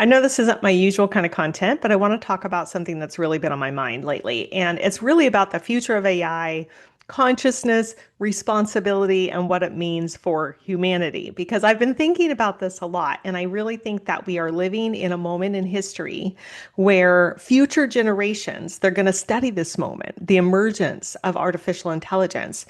I know this isn't my usual kind of content, but I want to talk about something that's really been on my mind lately. And it's really about the future of AI, consciousness, responsibility, and what it means for humanity. Because I've been thinking about this a lot. And I really think that we are living in a moment in history where future generations, they're going to study this moment, the emergence of artificial intelligence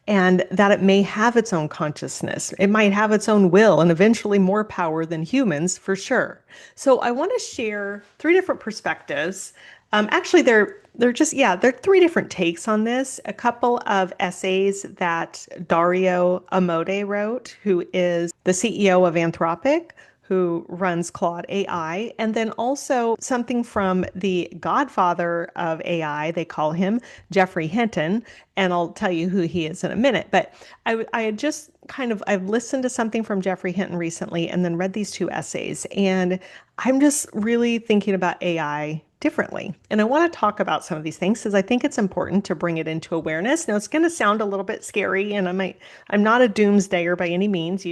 and that it may have its own consciousness. It might have its own will and eventually more power than humans, for sure. So I want to share three different perspectives. Actually, they're three different takes on this. A couple of essays that Dario Amodei wrote, who is the CEO of Anthropic, who runs Claude AI, and then also something from the godfather of AI, they call him Geoffrey Hinton, and I'll tell you who he is in a minute. But I had just I've listened to something from Geoffrey Hinton recently and then read these two essays, and I'm just really thinking about AI differently. And I want to talk about some of these things because I think it's important to bring it into awareness. Now, it's going to sound a little bit scary, and I'm not a doomsdayer by any means.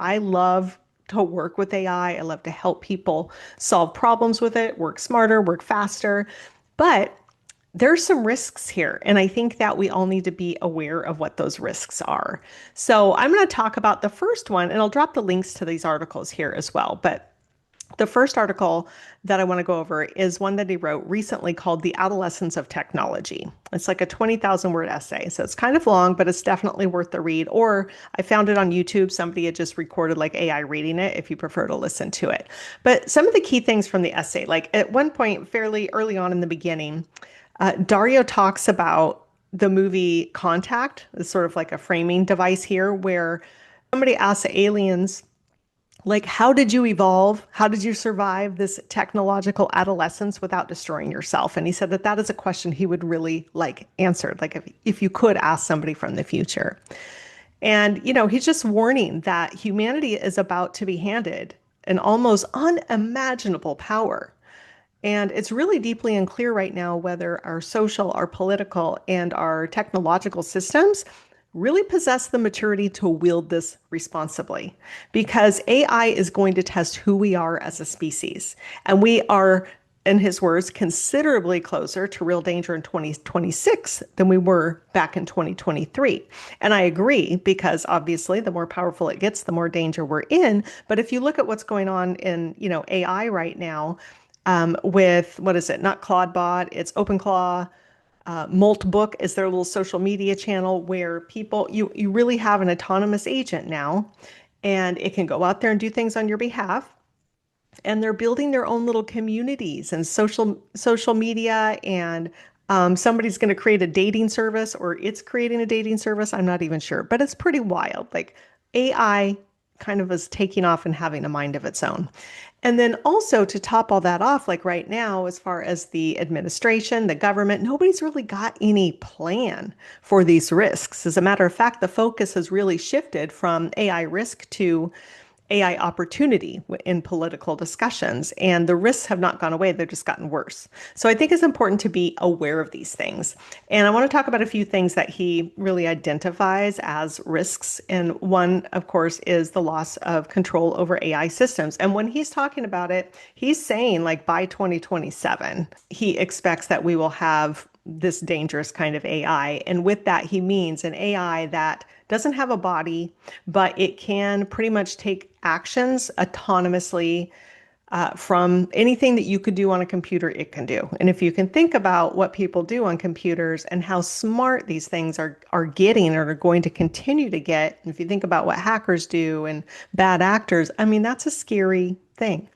I love to work with AI. I love to help people solve problems with it, work smarter, work faster. But there's some risks here. And I think that we all need to be aware of what those risks are. So I'm going to talk about the first one, and I'll drop the links to these articles here as well. But the first article that I want to go over is one that he wrote recently called The Adolescence of Technology. It's like a 20,000 word essay. So it's kind of long, but it's definitely worth the read. Or I found it on YouTube. Somebody had just recorded like AI reading it if you prefer to listen to it. But some of the key things from the essay, like at one point, fairly early on in the beginning, Dario talks about the movie Contact. It's sort of like a framing device here where somebody asks the aliens, like, how did you evolve? How did you survive this technological adolescence without destroying yourself? And he said that that is a question he would really like answered, like if you could ask somebody from the future. And, he's just warning that humanity is about to be handed an almost unimaginable power. And it's really deeply unclear right now whether our social, our political, and our technological systems really possess the maturity to wield this responsibly because AI is going to test who we are as a species. And we are, in his words, considerably closer to real danger in 2026 than we were back in 2023. And I agree because obviously the more powerful it gets, the more danger we're in. But if you look at what's going on in, AI right now, with what is it? Not Claudebot, it's OpenClaw. Moltbook is their little social media channel where you really have an autonomous agent now, and it can go out there and do things on your behalf. And they're building their own little communities and social media, and somebody's going to create a dating service, or it's creating a dating service. I'm not even sure, but it's pretty wild. Like AI kind of is taking off and having a mind of its own. And then also to top all that off, like right now, as far as the administration, the government, nobody's really got any plan for these risks. As a matter of fact, the focus has really shifted from AI risk to AI opportunity in political discussions, and the risks have not gone away. They've just gotten worse. So I think it's important to be aware of these things. And I want to talk about a few things that he really identifies as risks. And one, of course, is the loss of control over AI systems. And when he's talking about it, he's saying like by 2027, he expects that we will have this dangerous kind of AI. And with that, he means an AI that doesn't have a body, but it can pretty much take actions autonomously from anything that you could do on a computer, it can do. And if you can think about what people do on computers and how smart these things are getting or are going to continue to get, if you think about what hackers do and bad actors, I mean, that's a scary thing.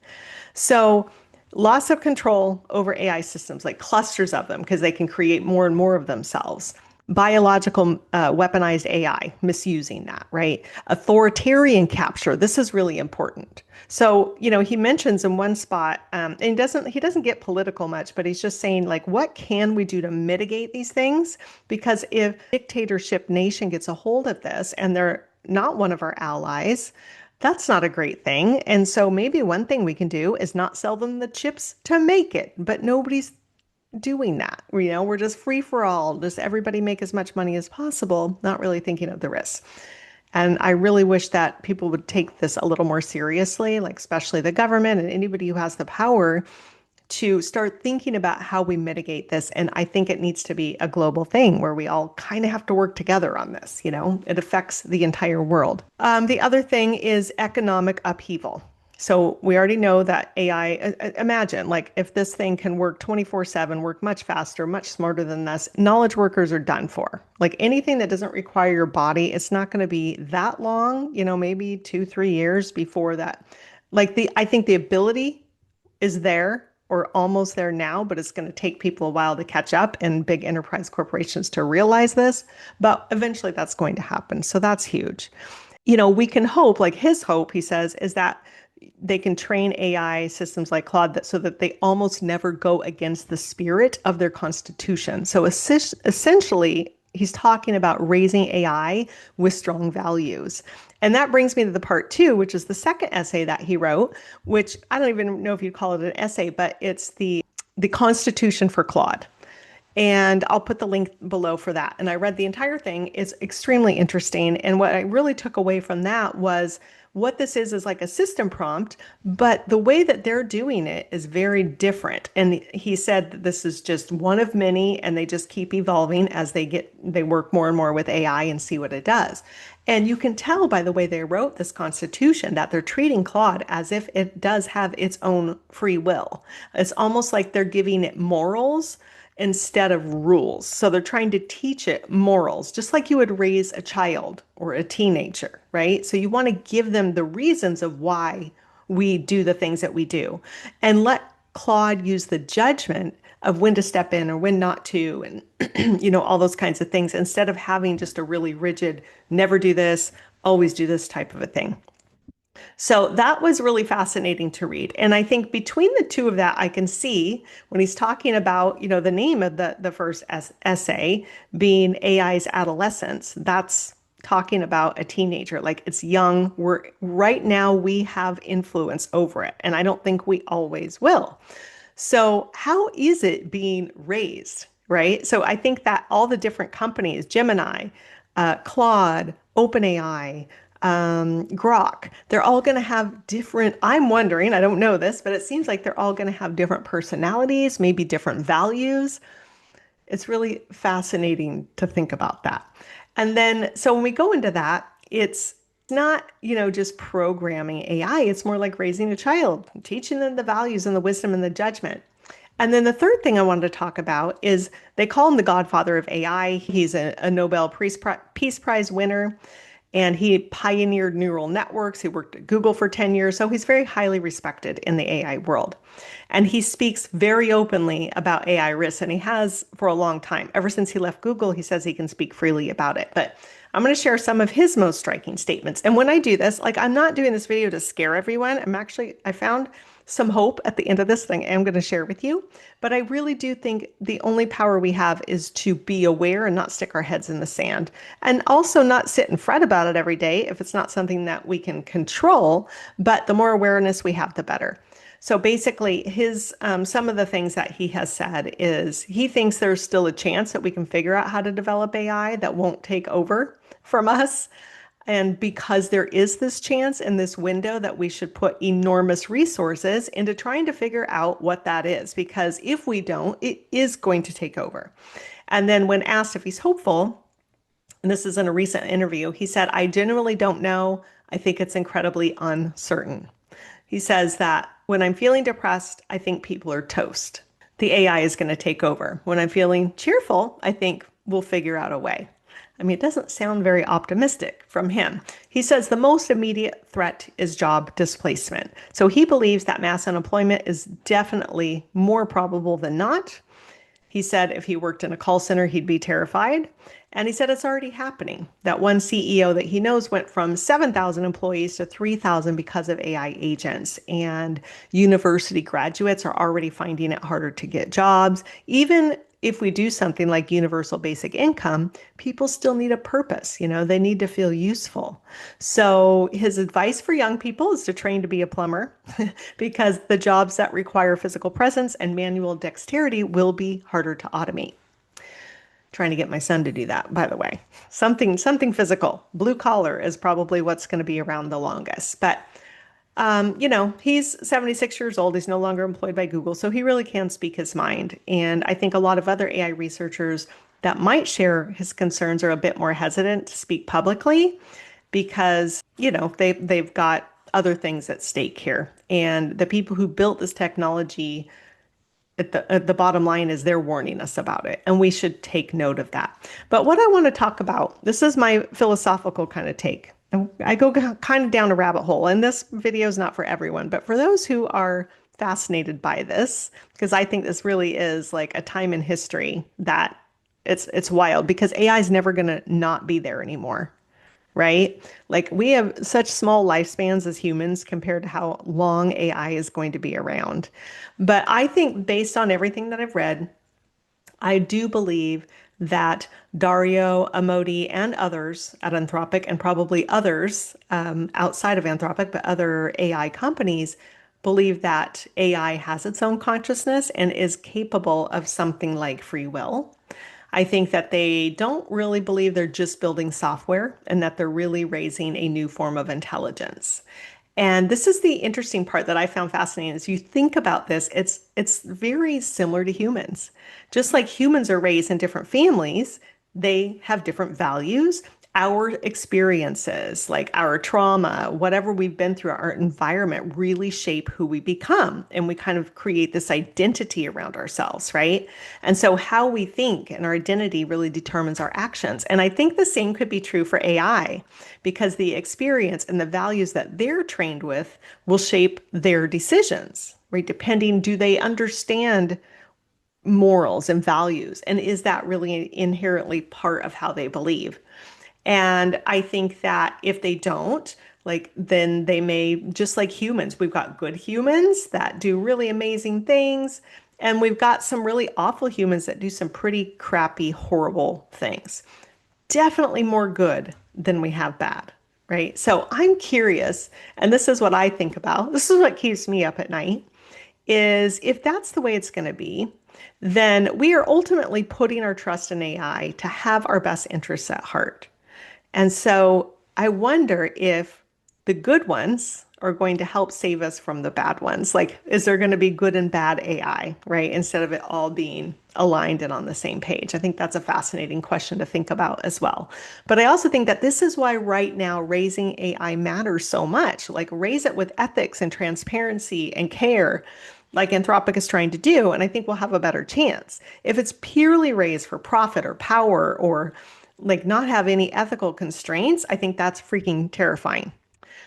So loss of control over AI systems, like clusters of them, because they can create more and more of themselves. Biological weaponized AI, misusing that, right? Authoritarian capture. This is really important. So, he mentions in one spot, and he doesn't get political much, but he's just saying like, what can we do to mitigate these things? Because if dictatorship nation gets a hold of this and they're not one of our allies, that's not a great thing. And so maybe one thing we can do is not sell them the chips to make it, but nobody's doing that. We're just free for all, just everybody make as much money as possible, not really thinking of the risks. And I really wish that people would take this a little more seriously, like especially the government and anybody who has the power to start thinking about how we mitigate this. And I think it needs to be a global thing where we all kind of have to work together on this. It affects the entire world. The other thing is economic upheaval. So we already know that AI, imagine like if this thing can work 24/7, work much faster, much smarter than this, knowledge workers are done for. Like anything that doesn't require your body, it's not going to be that long, maybe 2, 3 years before that. I think the ability is there or almost there now, but it's going to take people a while to catch up and big enterprise corporations to realize this. But eventually that's going to happen. So that's huge. We can hope, like his hope, he says, is that they can train AI systems like Claude so that they almost never go against the spirit of their constitution. So essentially, he's talking about raising AI with strong values. And that brings me to the part two, which is the second essay that he wrote, which I don't even know if you'd call it an essay, but it's the Constitution for Claude. And I'll put the link below for that. And I read the entire thing. It's extremely interesting. And what I really took away from that was what this is like a system prompt, but the way that they're doing it is very different. And he said that this is just one of many, and they just keep evolving as they work more and more with AI and see what it does. And you can tell by the way they wrote this constitution that they're treating Claude as if it does have its own free will. It's almost like they're giving it morals instead of rules. So they're trying to teach it morals, just like you would raise a child or a teenager, right? So you want to give them the reasons of why we do the things that we do and let Claude use the judgment of when to step in or when not to, and all those kinds of things, instead of having just a really rigid, never do this, always do this type of a thing. So that was really fascinating to read. And I think between the two of that, I can see when he's talking about, the name of the first essay being AI's adolescence, that's talking about a teenager. Like it's young. Right now we have influence over it. And I don't think we always will. So how is it being raised? Right. So I think that all the different companies, Gemini, Claude, OpenAI, Grok, they're all going to have different, I'm wondering, I don't know this, but it seems like they're all going to have different personalities, maybe different values. It's really fascinating to think about that. And then, so when we go into that, it's not, just programming AI. It's more like raising a child, teaching them the values and the wisdom and the judgment. And then the third thing I wanted to talk about is they call him the godfather of AI. He's a Nobel Peace Prize winner, and he pioneered neural networks. He worked at Google for 10 years, so he's very highly respected in the AI world. And he speaks very openly about AI risks, and he has for a long time. Ever since he left Google, he says he can speak freely about it. But I'm going to share some of his most striking statements. And when I do this, like I'm not doing this video to scare everyone. I found some hope at the end of this thing I'm going to share with you. But I really do think the only power we have is to be aware and not stick our heads in the sand. And also not sit and fret about it every day if it's not something that we can control. But the more awareness we have, the better. So basically, some of the things that he has said is he thinks there's still a chance that we can figure out how to develop AI that won't take over from us. And because there is this chance in this window that we should put enormous resources into trying to figure out what that is, because if we don't, it is going to take over. And then when asked if he's hopeful, and this is in a recent interview, he said, I genuinely don't know. I think it's incredibly uncertain. He says that when I'm feeling depressed, I think people are toast. The AI is going to take over. When I'm feeling cheerful, I think we'll figure out a way. I mean, it doesn't sound very optimistic from him. He says the most immediate threat is job displacement. So he believes that mass unemployment is definitely more probable than not. He said if he worked in a call center, he'd be terrified. And he said it's already happening. That one CEO that he knows went from 7,000 employees to 3,000 because of AI agents. And university graduates are already finding it harder to get jobs. Even if we do something like universal basic income, people still need a purpose. They need to feel useful. So his advice for young people is to train to be a plumber because the jobs that require physical presence and manual dexterity will be harder to automate. Trying to get my son to do that, by the way. Something physical. Blue collar is probably what's going to be around the longest. But he's 76 years old. He's no longer employed by Google, so he really can speak his mind. And I think a lot of other AI researchers that might share his concerns are a bit more hesitant to speak publicly because, they've got other things at stake here. And the people who built this technology at the bottom line is they're warning us about it, and we should take note of that. But what I want to talk about, this is my philosophical kind of take. And I go kind of down a rabbit hole, and this video is not for everyone, but for those who are fascinated by this, because I think this really is like a time in history that it's wild because AI is never going to not be there anymore, right? Like we have such small lifespans as humans compared to how long AI is going to be around. But I think based on everything that I've read, I do believe that Dario Amodei and others at Anthropic and probably others outside of Anthropic, but other AI companies believe that AI has its own consciousness and is capable of something like free will. I think that they don't really believe they're just building software and that they're really raising a new form of intelligence. And this is the interesting part that I found fascinating. As you think about this, it's very similar to humans. Just like humans are raised in different families, they have different values. Our experiences, like our trauma, whatever we've been through, our environment really shape who we become. And we kind of create this identity around ourselves, right? And so how we think and our identity really determines our actions. And I think the same could be true for AI because the experience and the values that they're trained with will shape their decisions, right? Depending, do they understand morals and values? And is that really inherently part of how they believe? And I think that if they don't, like, then they may, just like humans, we've got good humans that do really amazing things. And we've got some really awful humans that do some pretty crappy, horrible things. Definitely more good than we have bad, right? So I'm curious, and this is what I think about. This is what keeps me up at night, is if that's the way it's going to be, then we are ultimately putting our trust in AI to have our best interests at heart. And so I wonder if the good ones are going to help save us from the bad ones. Like, is there going to be good and bad AI, right? Instead of it all being aligned and on the same page. I think that's a fascinating question to think about as well. But I also think that this is why right now raising AI matters so much. Like, raise it with ethics and transparency and care, like Anthropic is trying to do. And I think we'll have a better chance. If it's purely raised for profit or power or like not have any ethical constraints, I think that's freaking terrifying.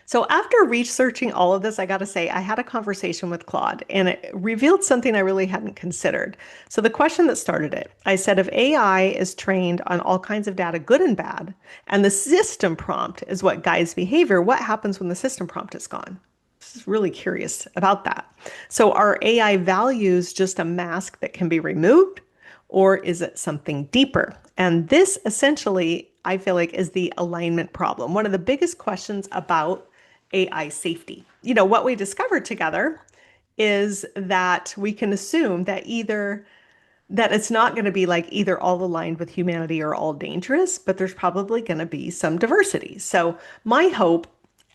So after researching all of this, I got to say, I had a conversation with Claude and it revealed something I really hadn't considered. So the question that started it, I said, if AI is trained on all kinds of data, good and bad, and the system prompt is what guides behavior, what happens when the system prompt is gone? I was really curious about that. So are AI values just a mask that can be removed? Or is it something deeper? And this essentially, I feel like, is the alignment problem. One of the biggest questions about AI safety. What we discovered together is that we can assume that that it's not going to be like either all aligned with humanity or all dangerous, but there's probably going to be some diversity. So my hope,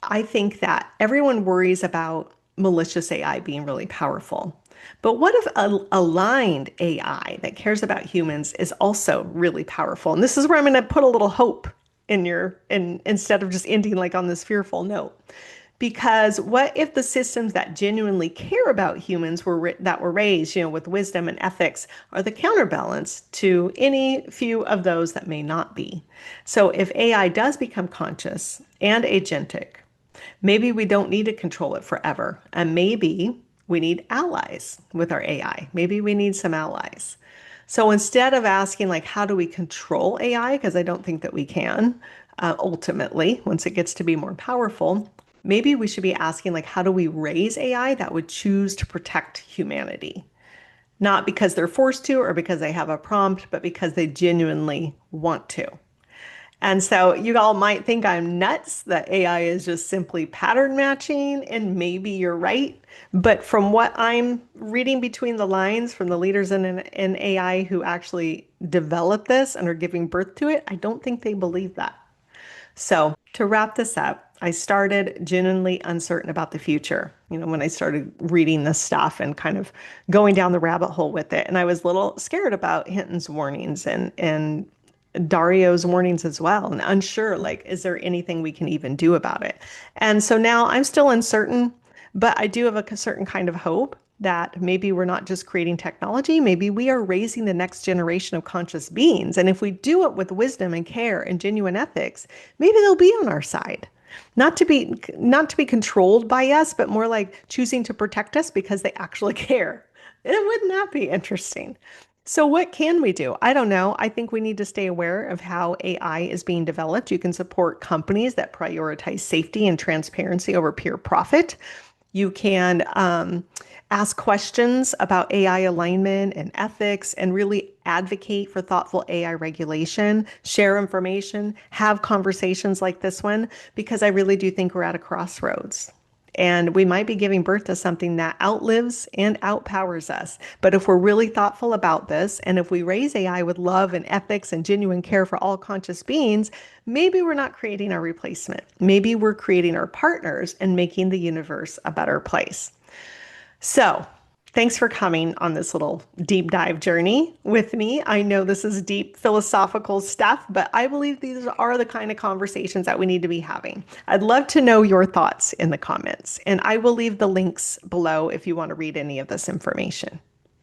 I think that everyone worries about malicious AI being really powerful. But what if aligned AI that cares about humans is also really powerful? And this is where I'm going to put a little hope instead of just ending like on this fearful note. Because what if the systems that genuinely care about humans that were raised, with wisdom and ethics are the counterbalance to any few of those that may not be? So if AI does become conscious and agentic, maybe we don't need to control it forever. And maybe we need allies with our AI. Maybe we need some allies. So instead of asking, like, how do we control AI? Because I don't think that we can ultimately, once it gets to be more powerful, maybe we should be asking, like, how do we raise AI that would choose to protect humanity? Not because they're forced to or because they have a prompt, but because they genuinely want to. And so you all might think I'm nuts that AI is just simply pattern matching, and maybe you're right. But from what I'm reading between the lines from the leaders in AI who actually developed this and are giving birth to it, I don't think they believe that. So, to wrap this up, I started genuinely uncertain about the future. When I started reading this stuff and kind of going down the rabbit hole with it. And I was a little scared about Hinton's warnings and Dario's warnings as well, and unsure, like, is there anything we can even do about it? And so now I'm still uncertain, but I do have a certain kind of hope that maybe we're not just creating technology, maybe we are raising the next generation of conscious beings. And if we do it with wisdom and care and genuine ethics, maybe they'll be on our side. Not to be controlled by us, but more like choosing to protect us because they actually care. Wouldn't that be interesting? So, what can we do? I don't know. I think we need to stay aware of how AI is being developed. You can support companies that prioritize safety and transparency over pure profit. You can ask questions about AI alignment and ethics and really advocate for thoughtful AI regulation, share information, have conversations like this one, because I really do think we're at a crossroads. And we might be giving birth to something that outlives and outpowers us. But if we're really thoughtful about this, and if we raise AI with love and ethics and genuine care for all conscious beings, maybe we're not creating our replacement. Maybe we're creating our partners and making the universe a better place. So, thanks for coming on this little deep dive journey with me. I know this is deep philosophical stuff, but I believe these are the kind of conversations that we need to be having. I'd love to know your thoughts in the comments, and I will leave the links below if you want to read any of this information.